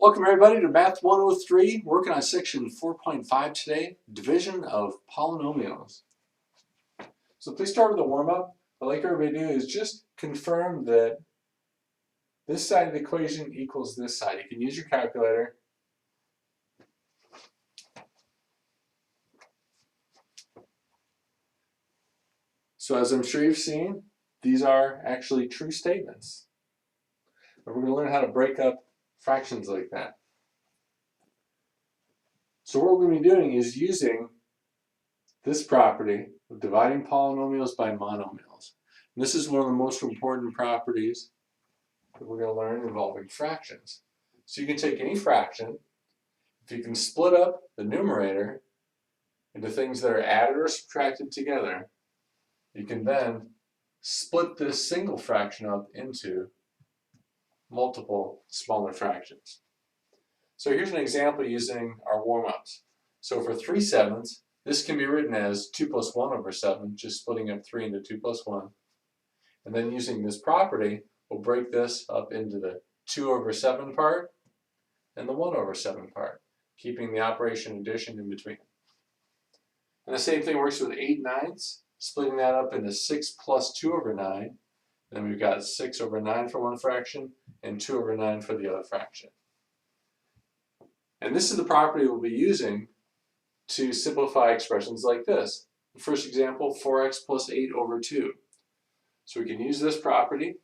Welcome everybody to Math 103. We're working on section 4.5 today, division of polynomials. So please start with a warm-up. What I'd like everybody to do is just confirm that this side of the equation equals this side. You can use your calculator. So as I'm sure you've seen, these are actually true statements. And we're going to learn how to break up fractions like that. So what we're going to be doing is using this property of dividing polynomials by monomials. And this is one of the most important properties that we're going to learn involving fractions. So you can take any fraction, if you can split up the numerator into things that are added or subtracted together, you can then split this single fraction up into multiple smaller fractions. So here's an example using our warm-ups. So for 3/7, this can be written as 2 plus 1 over 7, just splitting up 3 into 2 plus 1. And then using this property, we'll break this up into the 2 over 7 part and the 1 over 7 part, keeping the operation addition in between. And the same thing works with 8/9, splitting that up into 6 plus 2 over 9. And then we've got 6 over 9 for one fraction and 2 over 9 for the other fraction. And this is the property we'll be using to simplify expressions like this. The first example, 4x plus 8 over 2. So we can use this property,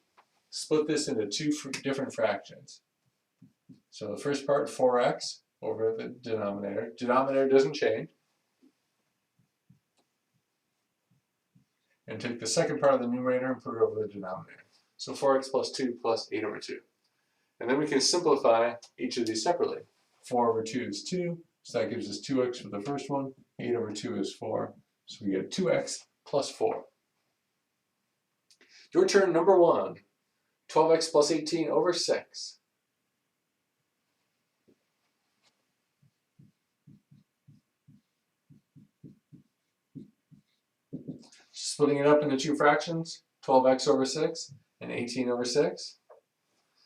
split this into two different fractions. So the first part, 4x over the denominator. Denominator doesn't change. And take the second part of the numerator and put it over the denominator. So 4x plus 2 plus 8 over 2. And then we can simplify each of these separately. 4 over 2 is 2, so that gives us 2x for the first one. 8 over 2 is 4, so we get 2x plus 4. Your turn, number 1. 12x plus 18 over 6. Splitting it up into two fractions, 12x over 6 and 18 over 6.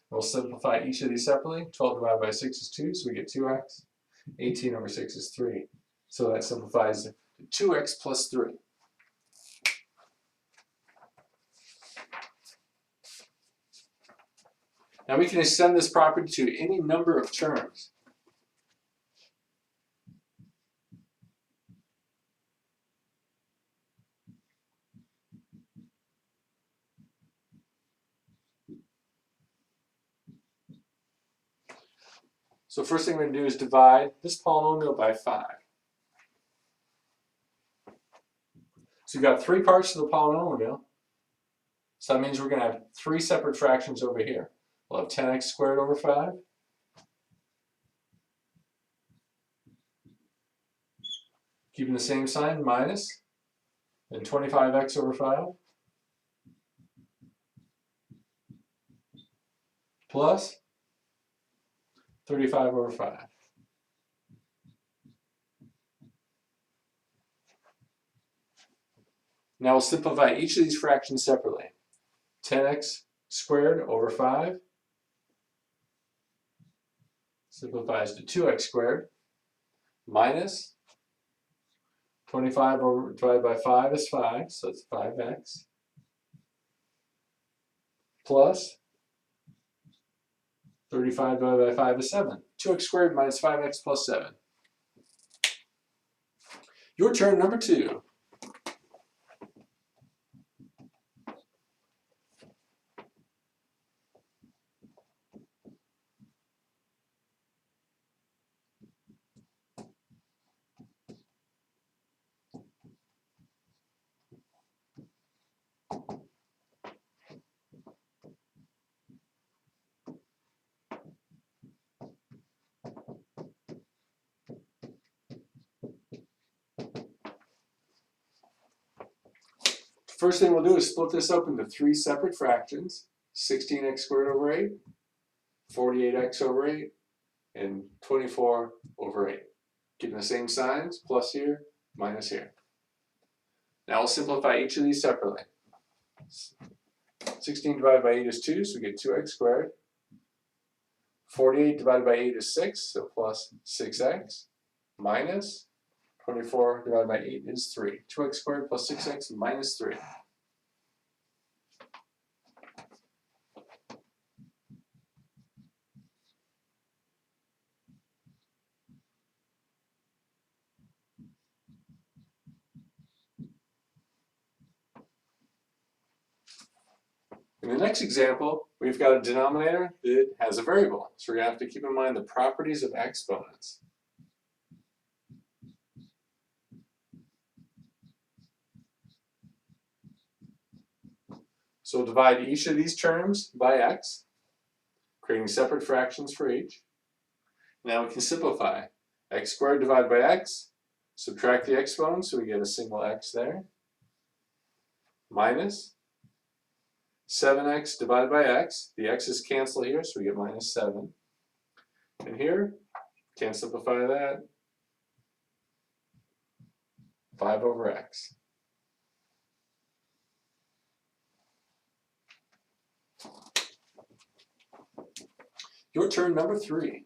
We'll simplify each of these separately. 12 divided by 6 is 2, so we get 2x. 18 over 6 is 3. So that simplifies to 2x plus 3. Now we can extend this property to any number of terms. So first thing we're going to do is divide this polynomial by 5. So you've got 3 parts to the polynomial. So that means we're going to have 3 separate fractions over here. We'll have 10x squared over 5. Keeping the same sign, minus. And 25x over 5. Plus 35 over 5. Now we'll simplify each of these fractions separately. 10x squared over 5 simplifies to 2x squared minus 25 divided by 5 is 5, so it's 5x, plus 35 divided by 5 is 7. 2x squared minus 5x plus 7. Your turn, number 2. First thing we'll do is split this up into 3 separate fractions. 16x squared over 8, 48x over 8, and 24 over 8. Keeping the same signs, plus here, minus here. Now we'll simplify each of these separately. 16 divided by 8 is 2, so we get 2x squared. 48 divided by 8 is 6, so plus 6x, minus 24 divided by 8 is 3. 2x squared plus 6x minus 3. In the next example, we've got a denominator that has a variable. So we're going to have to keep in mind the properties of exponents. So we'll divide each of these terms by x, creating separate fractions for each. Now we can simplify. X squared divided by x, subtract the exponent, so we get a single x there, minus 7x divided by x. The x's cancel here, so we get minus 7. And here, can't simplify that, 5 over x. Your turn, number 3.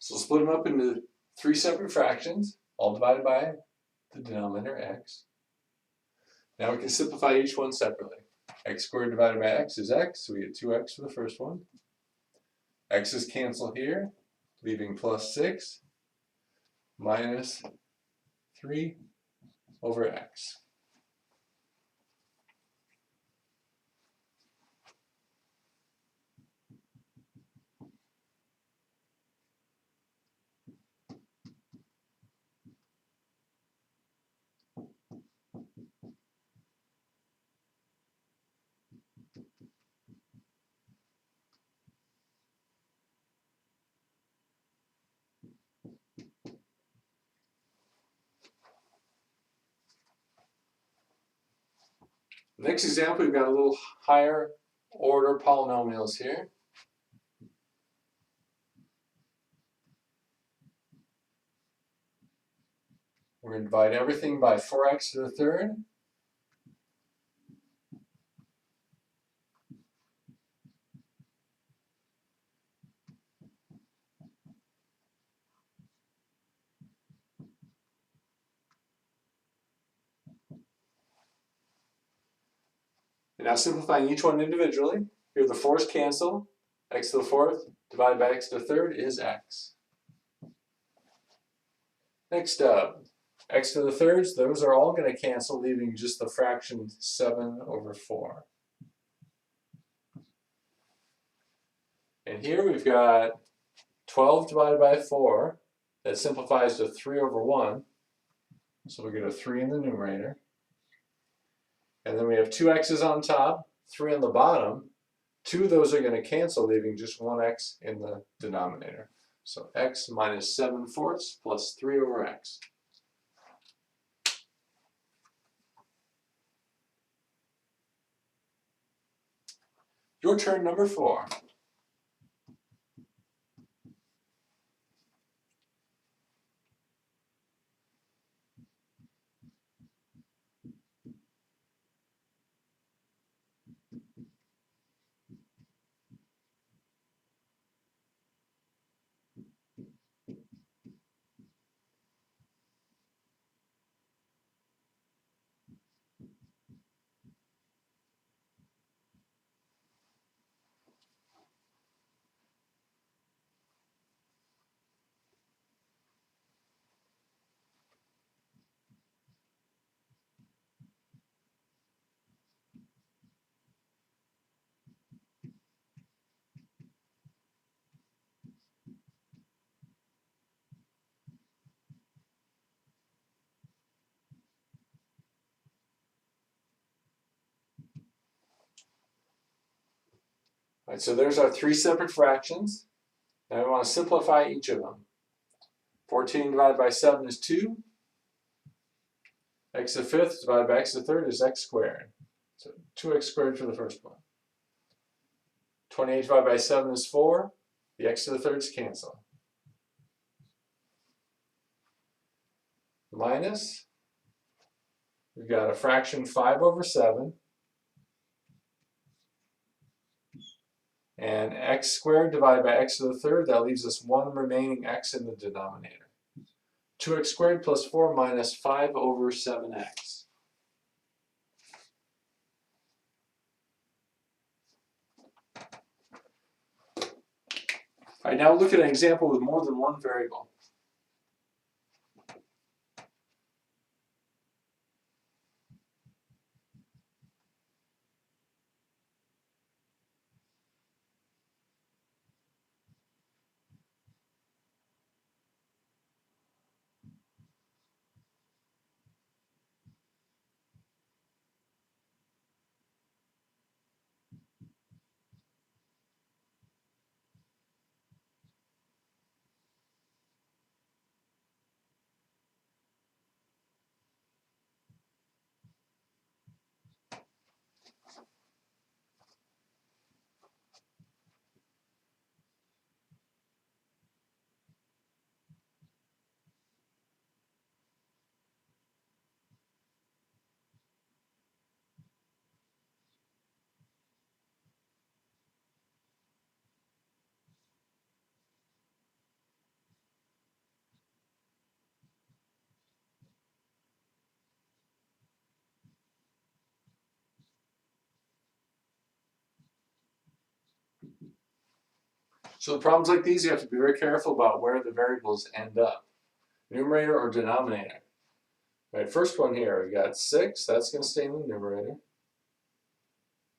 So split them up into 3 separate fractions, all divided by the denominator x. Now we can simplify each one separately. X squared divided by x is x, so we get 2x for the first one. X's cancel here, leaving plus 6 minus 3 over x. Next example, we've got a little higher order polynomials here. We're going to divide everything by 4x to the third. And now simplifying each one individually. Here the 4's cancel. X to the 4th divided by x to the 3rd is x. Next up, x to the 3rds, those are all going to cancel, leaving just the fraction 7 over 4. And here we've got 12 divided by 4. That simplifies to 3 over 1. So we get a 3 in the numerator. And then we have 2 x's on top, 3 on the bottom. 2 of those are going to cancel, leaving just 1x in the denominator. So x minus 7/4 plus 3 over x. Your turn, number 4. Right, so there's our three separate fractions. Now we want to simplify each of them. 14 divided by 7 is 2. X to the fifth divided by x to the third is x squared. So 2x squared for the first one. 28 divided by 7 is 4. The x to the thirds cancel. Minus, we've got a fraction 5 over 7. And x squared divided by x to the third, that leaves us one remaining x in the denominator. 2x squared plus 4 minus 5 over 7x. All right, now look at an example with more than one variable. So the problems like these, you have to be very careful about where the variables end up. Numerator or denominator. All right, first one here, we got 6, that's going to stay in the numerator.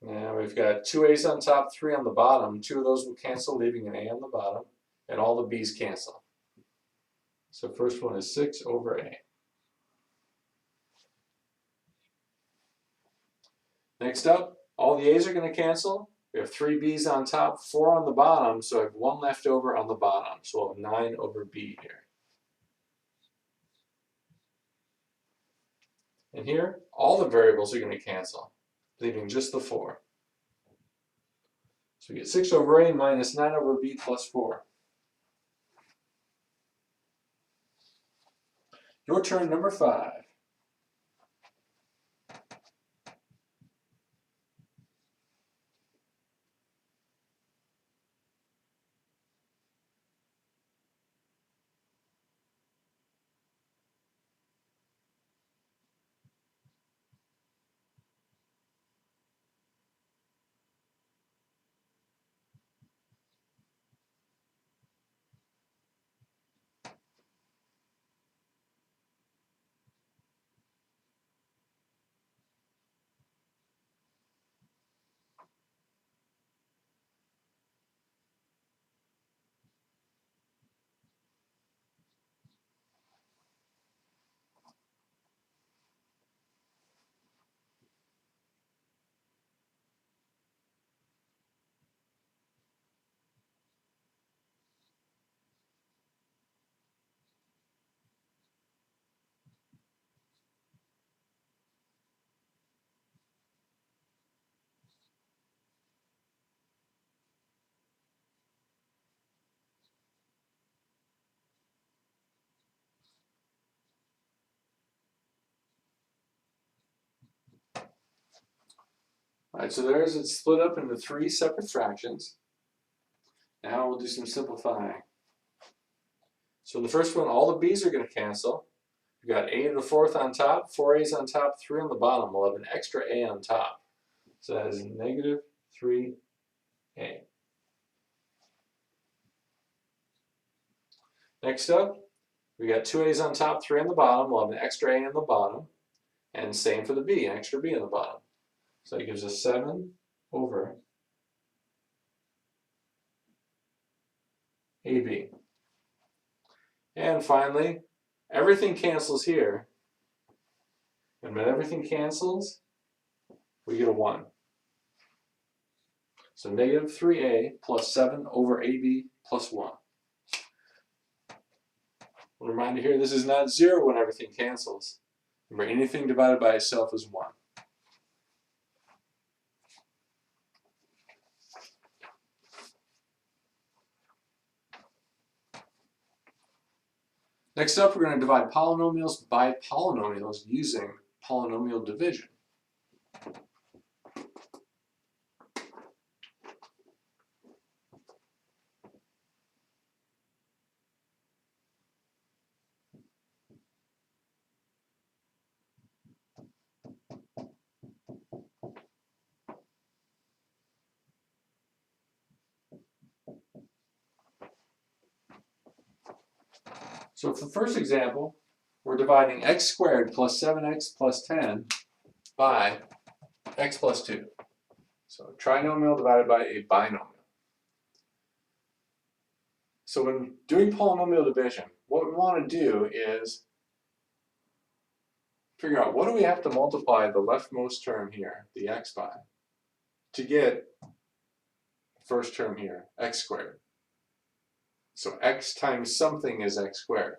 Now we've got 2 a's on top, 3 on the bottom. 2 of those will cancel, leaving an a on the bottom, and all the b's cancel. So first one is 6 over a. Next up, all the a's are going to cancel. We have 3 b's on top, 4 on the bottom, so I have 1 left over on the bottom. So we'll have 9 over b here. And here, all the variables are going to cancel, leaving just the 4. So we get 6 over a minus 9 over b plus 4. Your turn, number 5. All right, so there's it split up into 3 separate fractions. Now we'll do some simplifying. So in the first one, all the b's are going to cancel. We've got a to the fourth on top, 4 a's on top, 3 on the bottom. We'll have an extra a on top. So that is negative 3a. Next up, we got 2 a's on top, 3 on the bottom. We'll have an extra a on the bottom. And same for the b, an extra b on the bottom. So that gives us 7 over AB. And finally, everything cancels here. And when everything cancels, we get a 1. So negative 3a plus 7 over ab plus 1. A reminder here, this is not 0 when everything cancels. Remember, anything divided by itself is 1. Next up, we're going to divide polynomials by polynomials using polynomial division. So for the first example, we're dividing x squared plus 7x plus 10 by x plus 2. So a trinomial divided by a binomial. So when doing polynomial division, what we want to do is figure out what do we have to multiply the leftmost term here, the x by, to get the first term here, x squared. So x times something is x squared.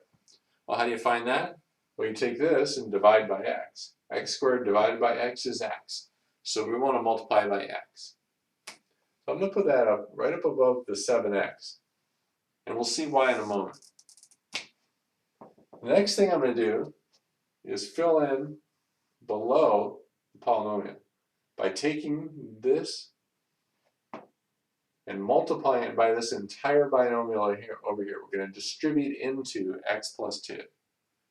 Well, how do you find that? Well, you take this and divide by x. X squared divided by x is x. So we want to multiply by x. So I'm going to put that up right up above the 7x. And we'll see why in a moment. The next thing I'm going to do is fill in below the polynomial by taking this and multiplying it by this entire binomial over here. We're going to distribute into x plus 2.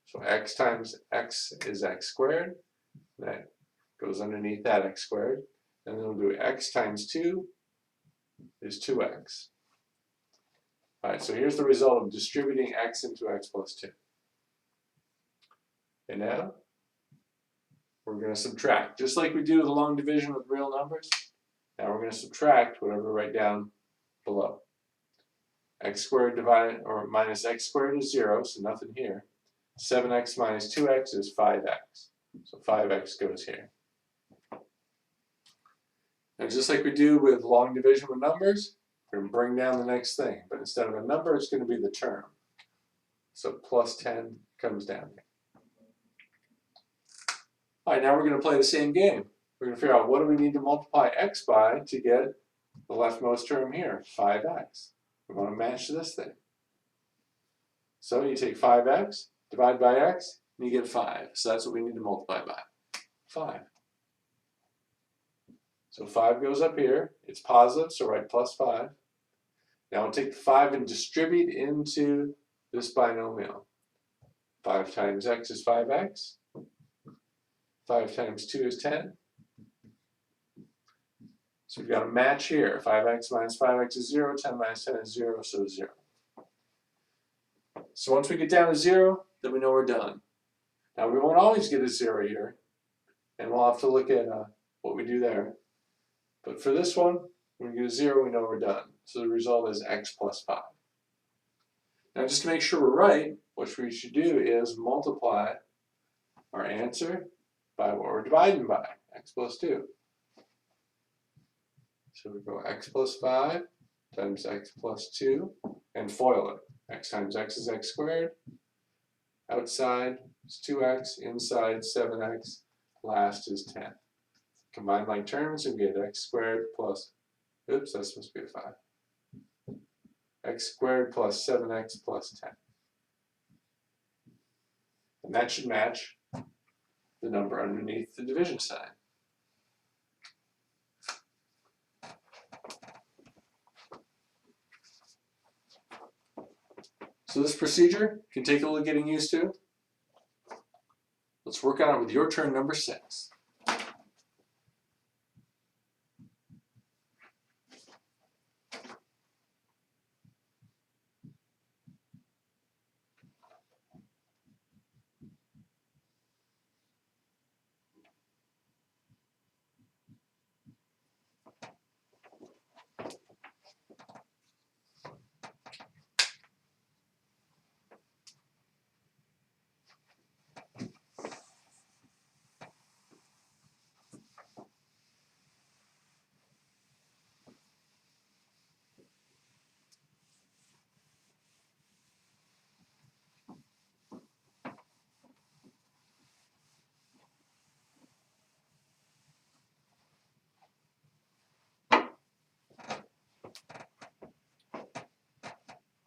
So x times x is x squared. That goes underneath that x squared. And then we'll do x times 2 is 2x. All right, so here's the result of distributing x into x plus 2. And now we're going to subtract. Just like we do the long division with real numbers, now we're going to subtract whatever we write down below. X squared divided or minus x squared is 0, so nothing here. 7x minus 2x is 5x. So 5x goes here. Now just like we do with long division with numbers, we're going to bring down the next thing. But instead of a number, it's going to be the term. So plus 10 comes down here. All right, now we're going to play the same game. We're going to figure out what do we need to multiply x by to get the leftmost term here, 5x. We want to match this thing. So you take 5x, divide by x, and you get 5. So that's what we need to multiply by, 5. So 5 goes up here. It's positive, so write plus 5. Now we'll take the 5 and distribute into this binomial. 5 times x is 5x. 5 times 2 is 10. So we've got a match here. 5x minus 5x is 0. 10 minus 10 is 0, so 0. So once we get down to 0, then we know we're done. Now we won't always get a 0 here, and we'll have to look at what we do there. But for this one, when we get a 0, we know we're done. So the result is x plus 5. Now just to make sure we're right, what we should do is multiply our answer by what we're dividing by, x plus 2. So we go x plus 5 times x plus 2 and FOIL it. X times x is x squared. Outside is 2x, inside 7x, last is 10. Combine like terms and get x squared plus, oops, that's supposed to be a 5. X squared plus 7x plus 10. And that should match the number underneath the division sign. So this procedure can take a little getting used to. Let's work on it with your turn number 6.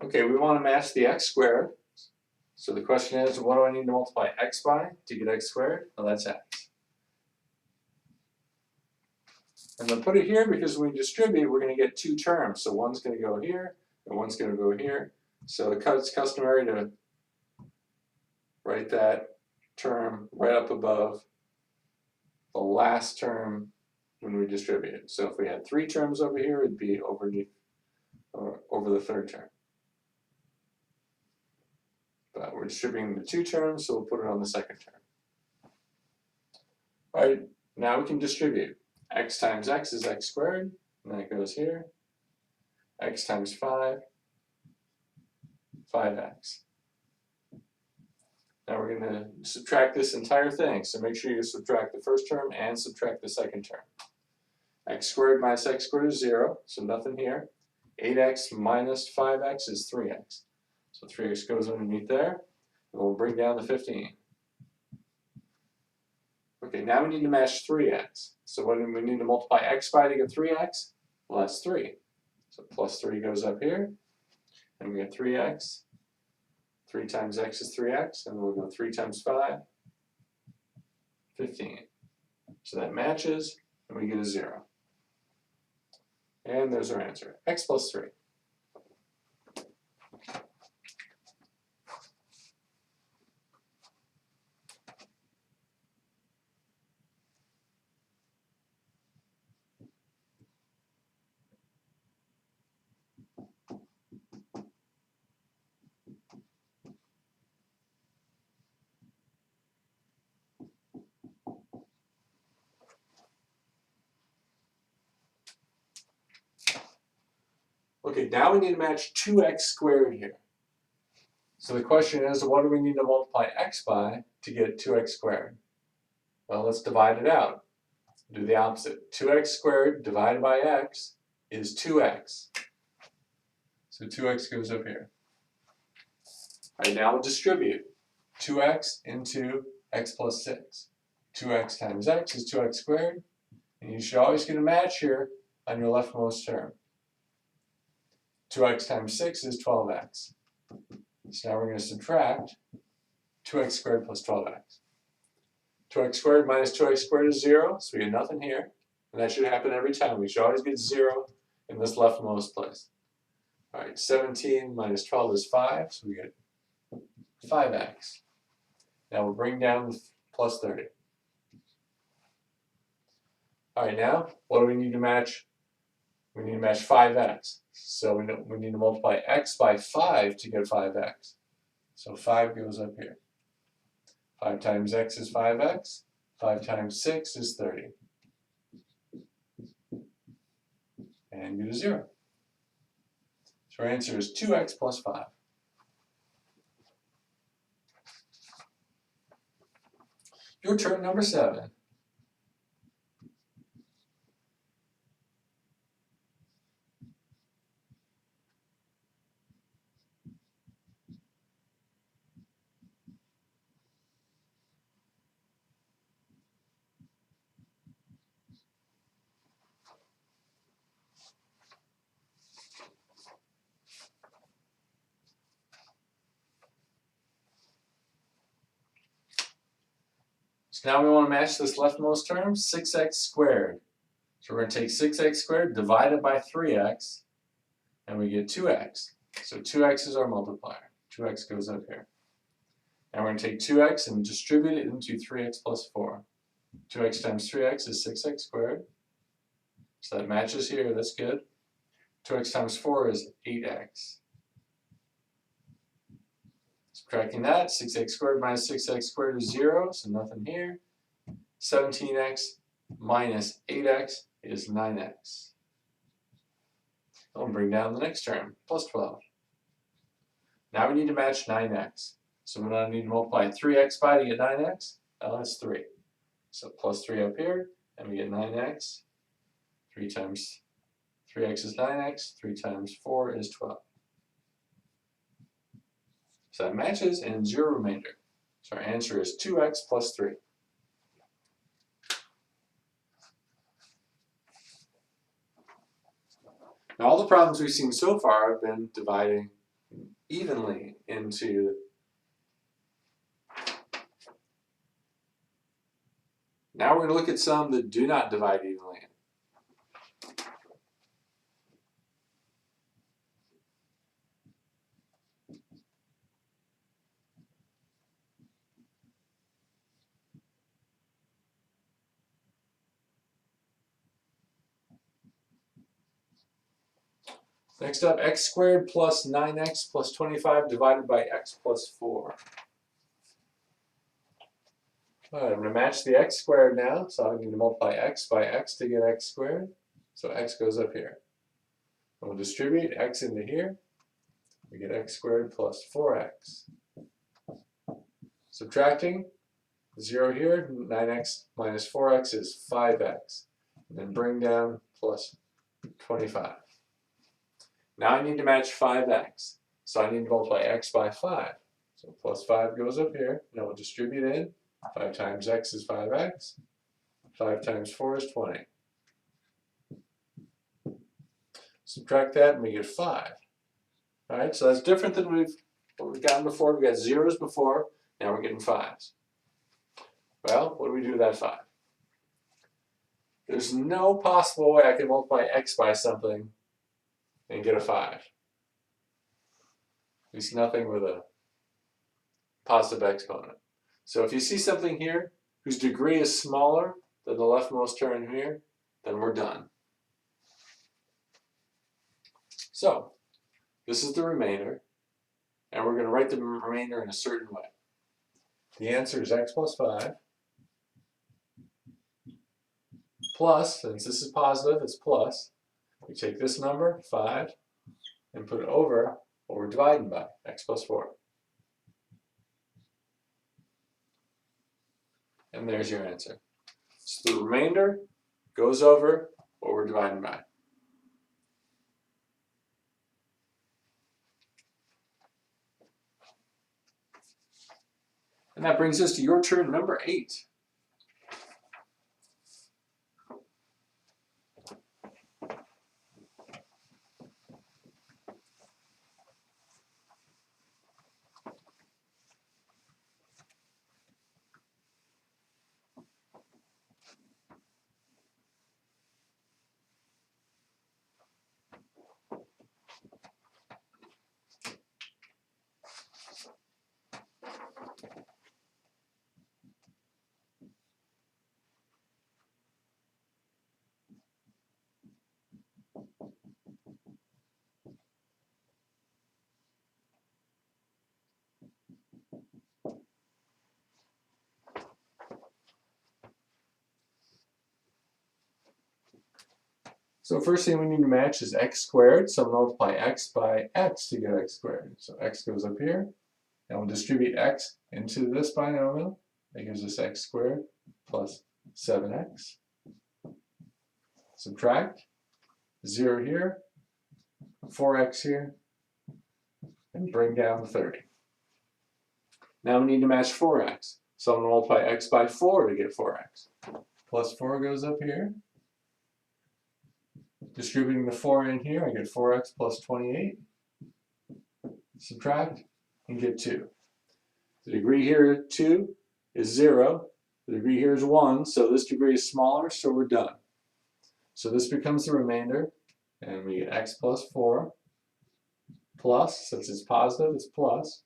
Okay, we want to match the x squared. So the question is, what do I need to multiply x by to get x squared? Well, that's x. I'm going to put it here because when we distribute, we're going to get two terms. So one's going to go here, and one's going to go here. So it's customary to write that term right up above the last term when we distribute it. So if we had three terms over here, it'd be over the third term. But we're distributing the two terms, so we'll put it on the second term. All right, now we can distribute. X times x is x squared, and that goes here. X times 5, 5x. Now we're going to subtract this entire thing, so make sure you subtract the first term and subtract the second term. X squared minus x squared is 0, so nothing here. 8x minus 5x is 3x. So 3x goes underneath there, and we'll bring down the 15. Okay, now we need to match 3x. So what do we need to multiply x by to get 3x? Well, that's 3. So plus 3 goes up here, and we get 3x. 3 times x is 3x, and we'll go 3 times 5, 15. So that matches, and we get a 0. And there's our answer, x plus 3. Okay, now we need to match 2x squared here. So the question is, what do we need to multiply x by to get 2x squared? Well, let's divide it out. Do the opposite. 2x squared divided by x is 2x. So 2x goes up here. All right, now we'll distribute 2x into x plus 6. 2x times x is 2x squared. And you should always get a match here on your leftmost term. 2x times 6 is 12x. So now we're going to subtract 2x squared plus 12x. 2x squared minus 2x squared is 0, so we get nothing here. And that should happen every time. We should always get 0 in this leftmost place. All right, 17 minus 12 is 5, so we get 5x. Now we'll bring down the plus 30. All right, now what do we need to match? We need to match 5x. So we need to multiply x by 5 to get 5x. So 5 goes up here. 5 times x is 5x. 5 times 6 is 30. And get a 0. So our answer is 2x plus 5. Your turn, number 7. So now we want to match this leftmost term, 6x squared. So we're going to take 6x squared divided by 3x, and we get 2x. So 2x is our multiplier. 2x goes up here. And we're going to take 2x and distribute it into 3x plus 4. 2x times 3x is 6x squared. So that matches here, that's good. 2x times 4 is 8x. Subtracting that, 6x squared minus 6x squared is 0, so nothing here. 17x minus 8x is 9x. I'll bring down the next term, plus 12. Now we need to match 9x. So we need to multiply 3x by to get 9x. Oh, that's 3. So plus 3 up here, and we get 9x. 3 times 3x is 9x. 3 times 4 is 12. So that matches, and 0 remainder. So our answer is 2x plus 3. Now all the problems we've seen so far have been dividing evenly into. Now we're going to look at some that do not divide evenly. Next up, x squared plus 9x plus 25 divided by x plus 4. All right, I'm going to match the x squared now, so I need to multiply x by x to get x squared. So x goes up here. And we'll distribute x into here. We get x squared plus 4x. Subtracting 0 here, 9x minus 4x is 5x. And then bring down plus 25. Now I need to match 5x. So I need to multiply x by 5. So plus 5 goes up here. Now we'll distribute in. 5 times x is 5x. 5 times 4 is 20. Subtract that and we get 5. All right, so that's different than what we've gotten before. We got zeros before. Now we're getting 5s. Well, what do we do with that 5? There's no possible way I can multiply x by something and get a 5. At least nothing with a positive exponent. So if you see something here whose degree is smaller than the leftmost term here, then we're done. So this is the remainder, and we're going to write the remainder in a certain way. The answer is x plus 5 plus, since this is positive, it's plus. We take this number, 5, and put it over what we're dividing by, x plus 4. And there's your answer. So the remainder goes over what we're dividing by. And that brings us to your turn, number 8. So first thing we need to match is x squared, so multiply x by x to get x squared. So x goes up here, and we'll distribute x into this binomial. That gives us x squared plus 7x. Subtract 0 here, 4x here, and bring down 30. Now we need to match 4x. So I'm going to multiply x by 4 to get 4x. Plus 4 goes up here. Distributing the 4 in here, I get 4x plus 28. Subtract and get 2. The degree here, 2, is 0. The degree here is 1, so this degree is smaller, so we're done. So this becomes the remainder, and we get x plus 4 plus, since it's positive, it's plus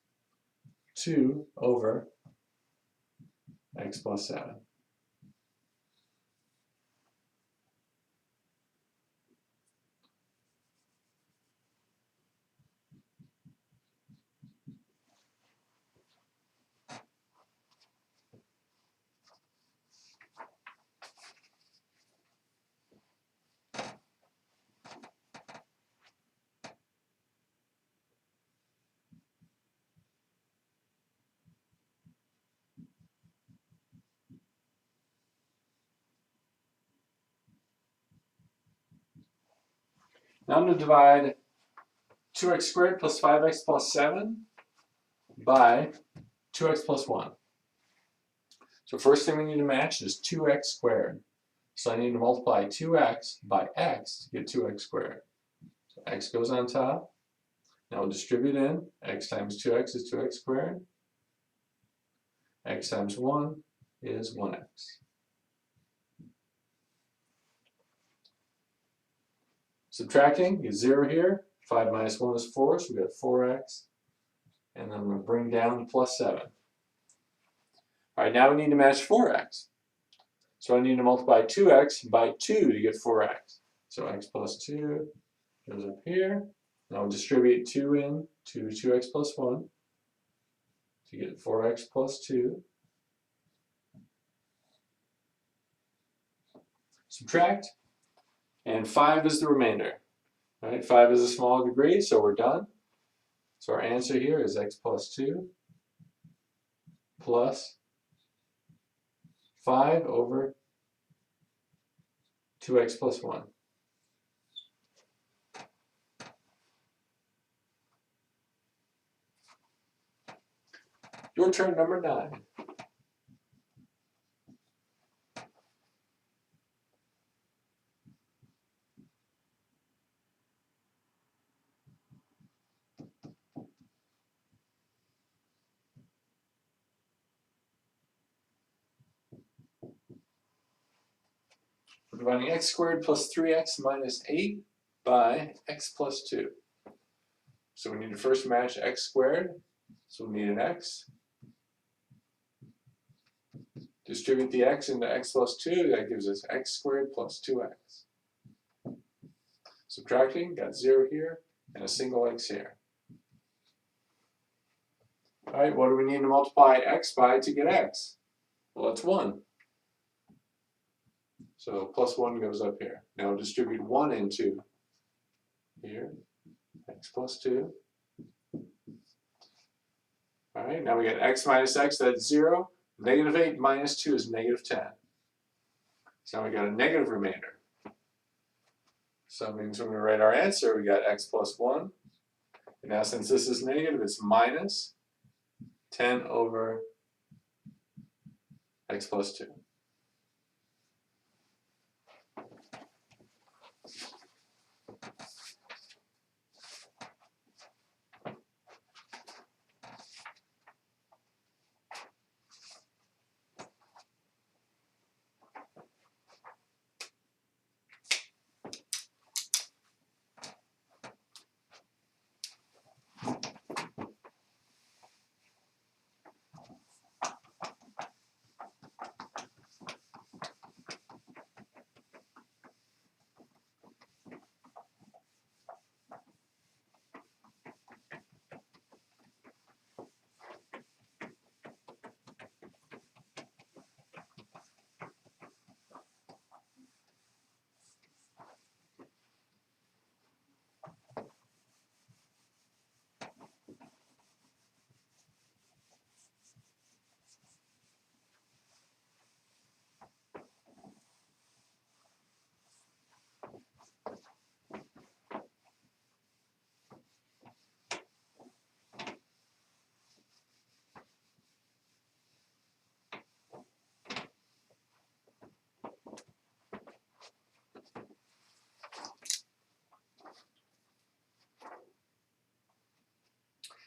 2 over x plus 7. Now I'm going to divide 2x squared plus 5x plus 7 by 2x plus 1. So first thing we need to match is 2x squared. So I need to multiply 2x by x to get 2x squared. So x goes on top. Now we'll distribute in. X times 2x is 2x squared. X times 1 is 1x. Subtracting, get 0 here. 5 minus 1 is 4, so we got 4x. And then I'm going to bring down the plus 7. All right, now we need to match 4x. So I need to multiply 2x by 2 to get 4x. So x plus 2 goes up here. Now we'll distribute 2 in to 2x plus 1 to get 4x plus 2. Subtract, and 5 is the remainder. All right, 5 is a small degree, so we're done. So our answer here is x plus 2 plus 5 over 2x plus 1. Your turn, number 9. We're dividing x squared plus 3x minus 8 by x plus 2. So we need to first match x squared. So we need an x. Distribute the x into x plus 2. That gives us x squared plus 2x. Subtracting, got 0 here and a single x here. All right, what do we need to multiply x by to get x? Well, it's 1. So plus 1 goes up here. Now distribute 1 into here, x plus 2. All right, now we get x minus x, that's 0. Negative 8 minus 2 is negative 10. So now we got a negative remainder. So that means when we write our answer, we got x plus 1. And now since this is negative, it's minus 10 over x plus 2.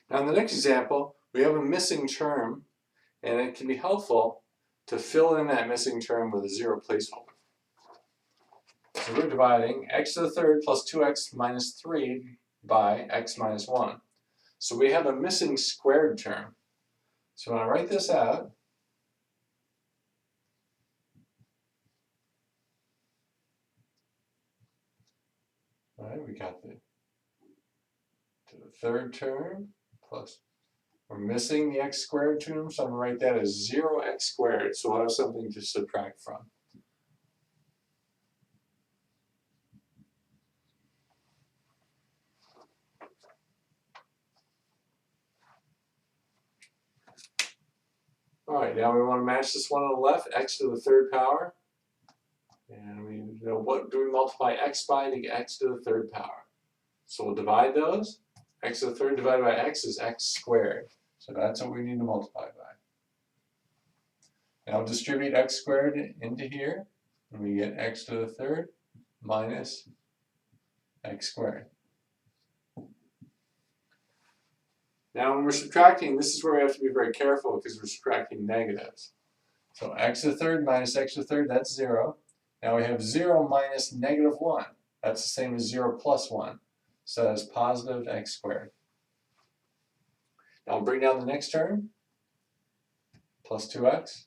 Now in the next example, we have a missing term, and it can be helpful to fill in that missing term with a 0 placeholder. So we're dividing x to the third plus 2x minus 3 by x minus 1. So we have a missing squared term. So when I write this out, all right, we got the third term plus, we're missing the x squared term, so I'm going to write that as 0x squared, so we'll have something to subtract from. All right, now we want to match this one on the left, x to the third power. And we know what do we multiply x by to get x to the third power. So we'll divide those. X to the third divided by x is x squared. So that's what we need to multiply by. Now we'll distribute x squared into here, and we get x to the third minus x squared. Now when we're subtracting, this is where we have to be very careful because we're subtracting negatives. So x to the third minus x to the third, that's 0. Now we have 0 minus negative 1. That's the same as 0 plus 1. So that's positive x squared. Now we'll bring down the next term, plus 2x.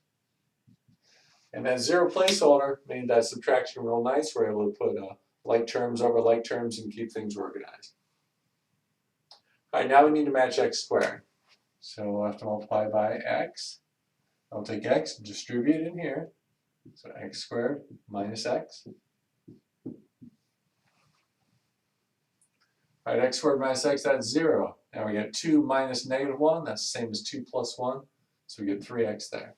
And that 0 placeholder made that subtraction real nice. We're able to put like terms over like terms and keep things organized. All right, now we need to match x squared. So we'll have to multiply by x. I'll take x and distribute it in here. So x squared minus x. All right, x squared minus x, that's 0. Now we get 2 minus negative 1. That's the same as 2 plus 1. So we get 3x there.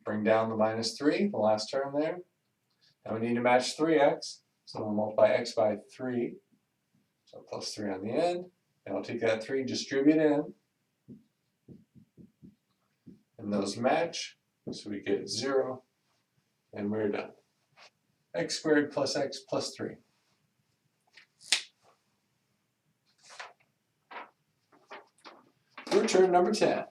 Bring down the minus 3, the last term there. Now we need to match 3x. So we'll multiply x by 3. So plus 3 on the end. And we'll take that 3, distribute in. And those match. So we get 0. And we're done. X squared plus x plus 3. Your turn, number 10.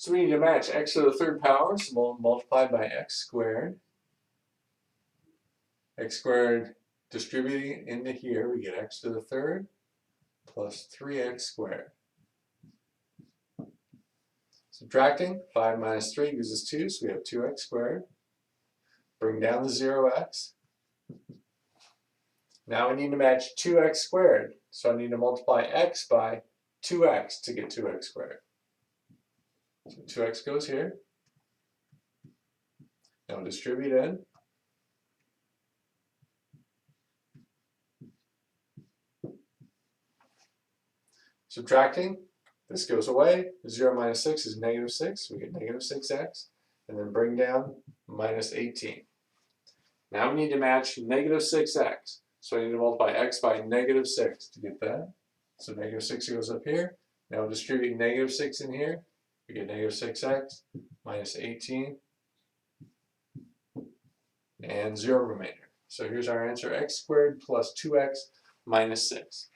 So we need to match x to the third power, so we'll multiply by x squared. X squared distributing into here, we get x to the third plus 3x squared. Subtracting, 5 minus 3 gives us 2, so we have 2x squared. Bring down the 0x. Now we need to match 2x squared, so I need to multiply x by 2x to get 2x squared. So 2x goes here. Now distribute in. Subtracting, this goes away. 0 minus 6 is negative 6. We get negative 6x. And then bring down minus 18. Now we need to match negative 6x. So I need to multiply x by negative 6 to get that. So negative 6 goes up here. Now we'll distribute negative 6 in here. We get negative 6x minus 18 and 0 remainder. So here's our answer, x squared plus 2x minus 6.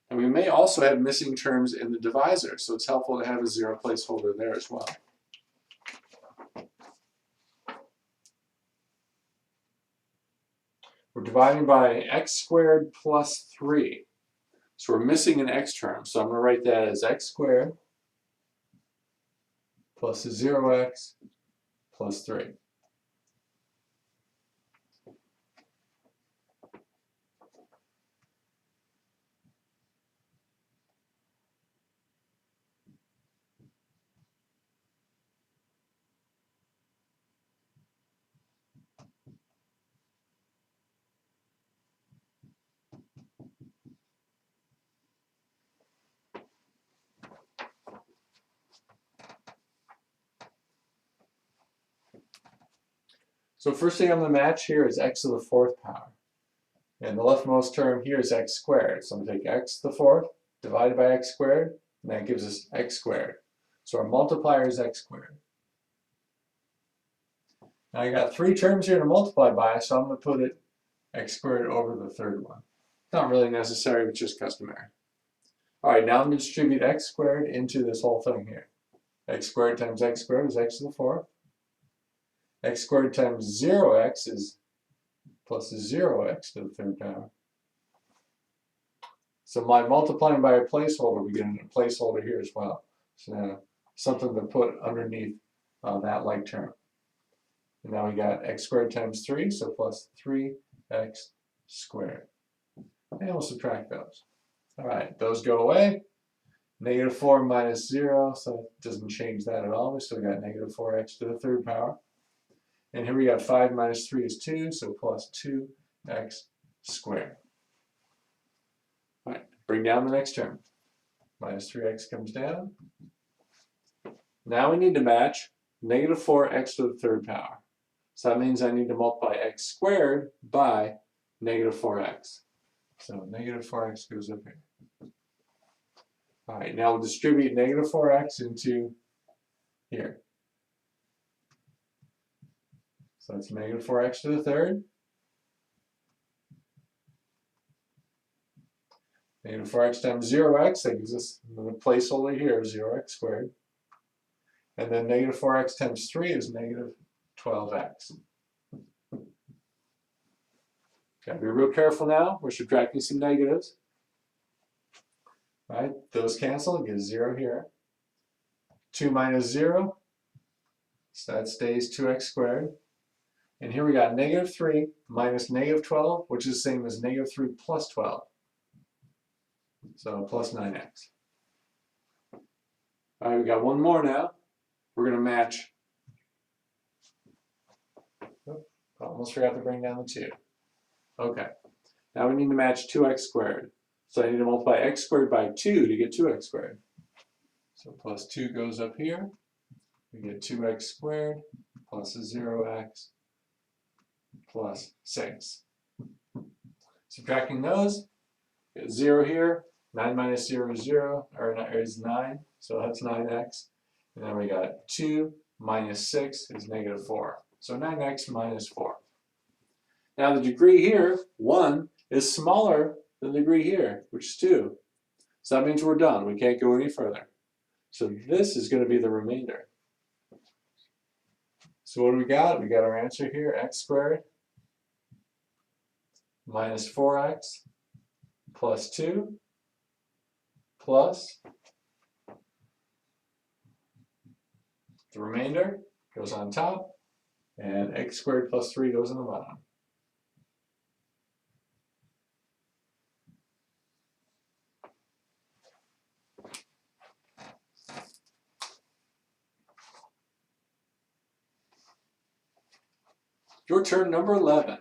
And we may also have missing terms in the divisor, so it's helpful to have a 0 placeholder there as well. We're dividing by x squared plus 3. So we're missing an x term. So I'm going to write that as x squared plus 0x plus 3. So first thing I'm going to match here is x to the fourth power. And the leftmost term here is x squared. So I'm going to take x to the fourth divided by x squared, and that gives us x squared. So our multiplier is x squared. Now I got 3 terms here to multiply by, so I'm going to put it x squared over the third one. Not really necessary, but just customary. All right, now I'm going to distribute x squared into this whole thing here. X squared times x squared is x to the fourth. X squared times 0x is plus 0x to the third power. So by multiplying by a placeholder, we get a placeholder here as well. So now something to put underneath that like term. And now we got x squared times 3, so plus 3x squared. And we'll subtract those. All right, those go away. Negative 4 minus 0, so it doesn't change that at all. We still got negative 4x to the third power. And here we got 5 minus 3 is 2, so plus 2x squared. All right, bring down the next term. Minus 3x comes down. Now we need to match negative 4x to the third power. So that means I need to multiply x squared by negative 4x. So negative 4x goes up here. All right, now we'll distribute negative 4x into here. So it's negative 4x to the third. Negative 4x times 0x, that gives us the placeholder here, 0x squared. And then negative 4x times 3 is negative 12x. Got to be real careful now. We're subtracting some negatives. Right, those cancel, get 0 here. 2 minus 0, so that stays 2x squared. And here we got negative 3 minus negative 12, which is the same as negative 3 plus 12. So plus 9x. All right, we got one more now. We're going to match. Oh, almost forgot to bring down the 2. Okay, now we need to match 2x squared. So I need to multiply x squared by 2 to get 2x squared. So plus 2 goes up here. We get 2x squared plus 0x plus 6. Subtracting those, get 0 here. 9 minus 0 is 0, or is 9, so that's 9x. And then we got 2 minus 6 is negative 4. So 9x minus 4. Now the degree here, 1, is smaller than the degree here, which is 2. So that means we're done. We can't go any further. So this is going to be the remainder. So what do we got? We got our answer here, x squared minus 4x plus 2 plus the remainder goes on top, and x squared plus 3 goes on the bottom. Your turn, number 11.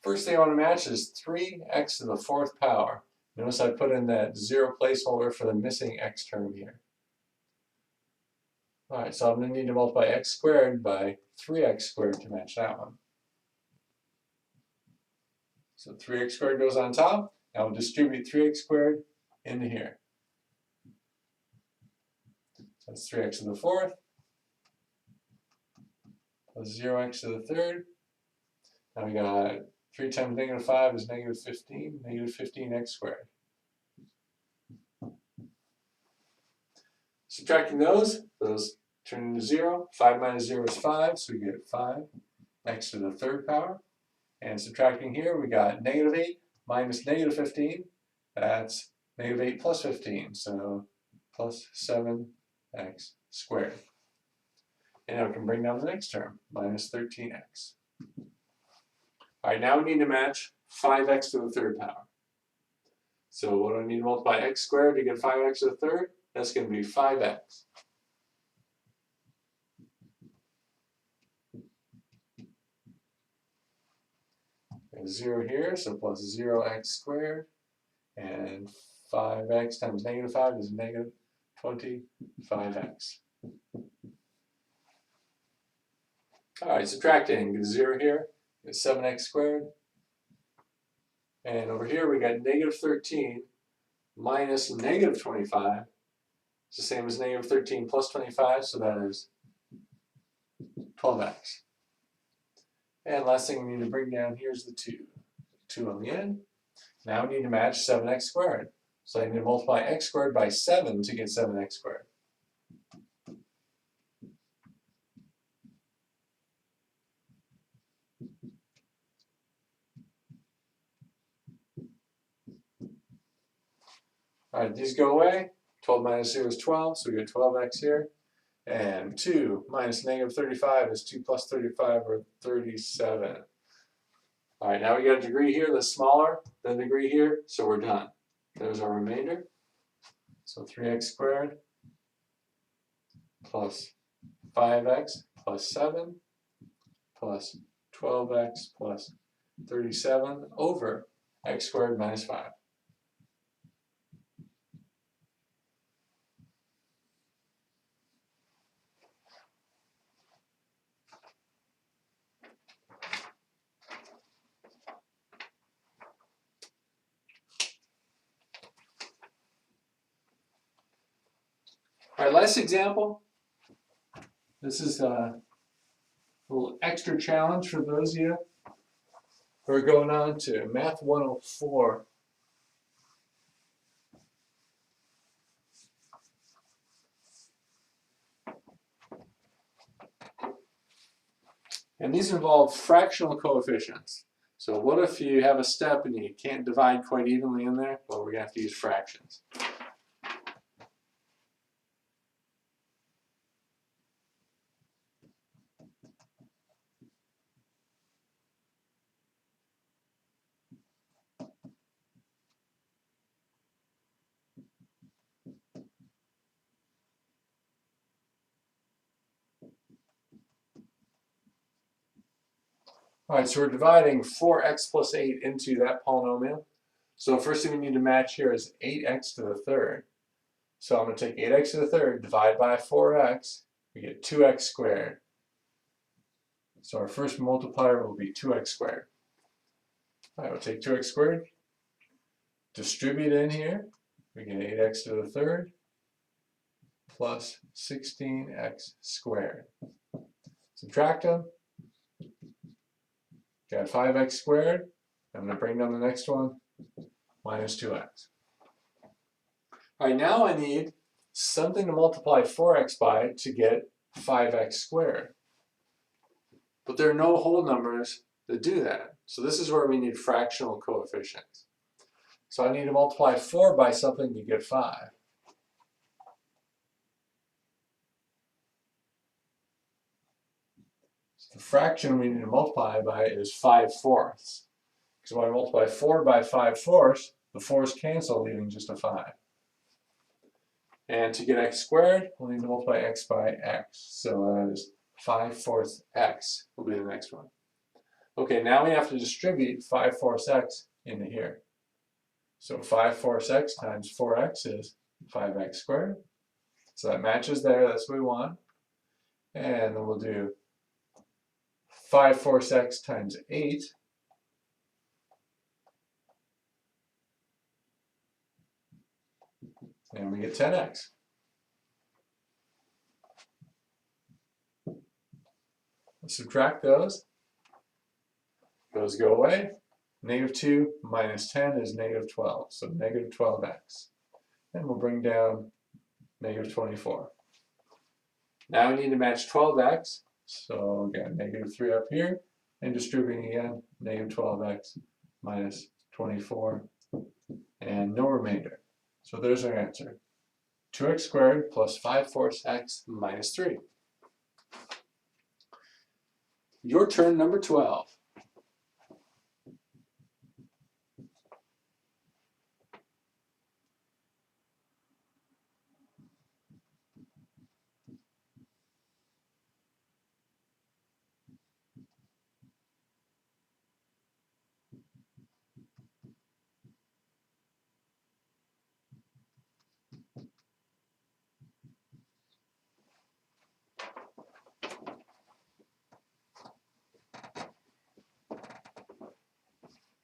First thing I want to match is 3x to the 4th power. Notice I put in that 0 placeholder for the missing x term here. All right, so I'm going to need to multiply x squared by 3x squared to match that one. So 3x squared goes on top. Now we'll distribute 3x squared into here. So that's 3x to the 4th plus 0x to the 3rd. Now we got 3 times negative 5 is negative 15, negative 15x squared. Subtracting those turn into 0. 5 minus 0 is 5, so we get 5x to the 3rd power. And subtracting here, we got negative 8 minus negative 15. That's negative 8 plus 15, so plus 7x squared. And now we can bring down the next term, minus 13x. All right, now we need to match 5x to the 3rd power. So what do I need to multiply x squared to get 5x to the 3rd? That's going to be 5x. There's 0 here, so plus 0x squared. And 5x times negative 5 is negative 25x. Alright, subtracting, get 0 here, get 7x squared. And over here we got negative 13 minus negative 25. It's the same as negative 13 plus 25, so that is 12x. And last thing we need to bring down here is the 2. 2 on the end. Now we need to match 7x squared. So I need to multiply x squared by 7 to get 7x squared. Alright, these go away. 12 minus 0 is 12, so we get 12x here. And 2 minus negative 35 is 2 plus 35, or 37. Alright, now we got a degree here that's smaller than the degree here, so we're done. There's our remainder. So 3x squared plus 5x plus 7 plus 12x plus 37 over x squared minus 5. All right, last example. This is a little extra challenge for those of you who are going on to Math 104. And these involve fractional coefficients. So what if you have a step and you can't divide quite evenly in there? Well, we're going to have to use fractions. All right, so we're dividing 4x plus 8 into that polynomial. So the first thing we need to match here is 8x to the third. So I'm going to take 8x to the third, divide by 4x, we get 2x squared. So our first multiplier will be 2x squared. All right, we'll take 2x squared, distribute in here, we get 8x to the third plus 16x squared. Subtract them. Got 5x squared. I'm going to bring down the next one, minus 2x. All right, now I need something to multiply 4x by to get 5x squared. But there are no whole numbers that do that. So this is where we need fractional coefficients. So I need to multiply 4 by something to get 5. The fraction we need to multiply by is 5/4. Because when I multiply 4 by 5/4, the 4's cancel, leaving just a 5. And to get x squared, we'll need to multiply x by x. So that is 5/4 x will be the next one. Okay, now we have to distribute 5/4 x into here. So 5/4 x times 4x is 5x squared. So that matches there, that's what we want. And then we'll do 5/4 x times 8 and we get 10x. Let's subtract those. Those go away. Negative 2 minus 10 is negative 12, so negative 12x. And we'll bring down negative 24. Now we need to match 12x. So we got negative 3 up here, and distributing again, negative 12x minus 24, and no remainder. So there's our answer. 2x squared plus 5/4 x minus 3. Your turn, number 12.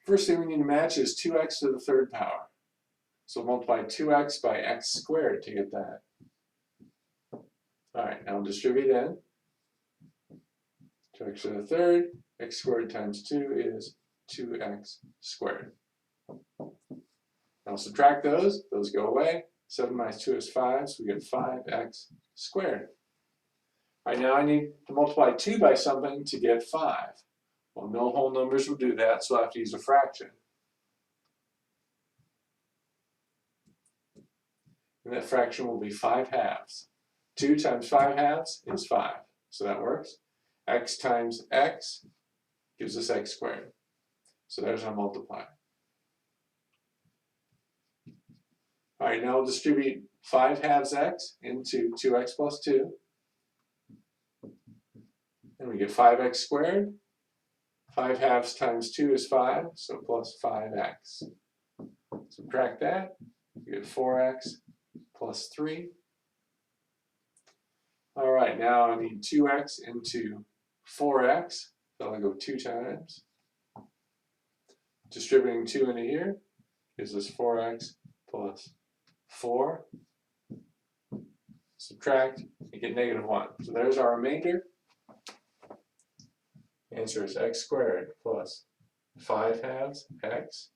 First thing we need to match is 2x to the third power. So multiply 2x by x squared to get that. All right, now distribute in. 2x to the third, x squared times 2 is 2x squared. Now subtract those go away. 7 minus 2 is 5, so we get 5x squared. All right, now I need to multiply 2 by something to get 5. Well, no whole numbers will do that, so I have to use a fraction. And that fraction will be 5 halves. 2 times 5 halves is 5, so that works. X times x gives us x squared. So there's our multiplier. All right, now we'll distribute 5 halves x into 2x plus 2. And we get 5x squared. 5 halves times 2 is 5, so plus 5x. Subtract that, you get 4x plus 3. All right, now I need 2x into 4x, so I'll go 2 times. Distributing 2 into here gives us 4x plus 4. Subtract, you get -1. So there's our remainder. Answer is x squared plus 5 halves x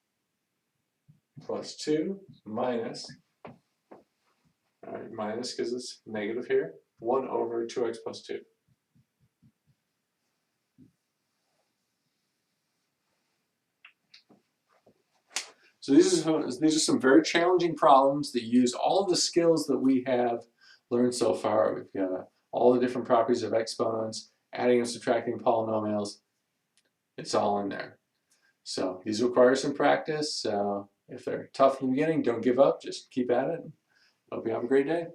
plus 2 minus, all right, minus because it's negative here, 1 over 2x plus 2. So these are some very challenging problems that use all of the skills that we have learned so far. We've got all the different properties of exponents, adding and subtracting polynomials. It's all in there. So these require some practice. If they're tough in the beginning, don't give up. Just keep at it. Hope you have a great day.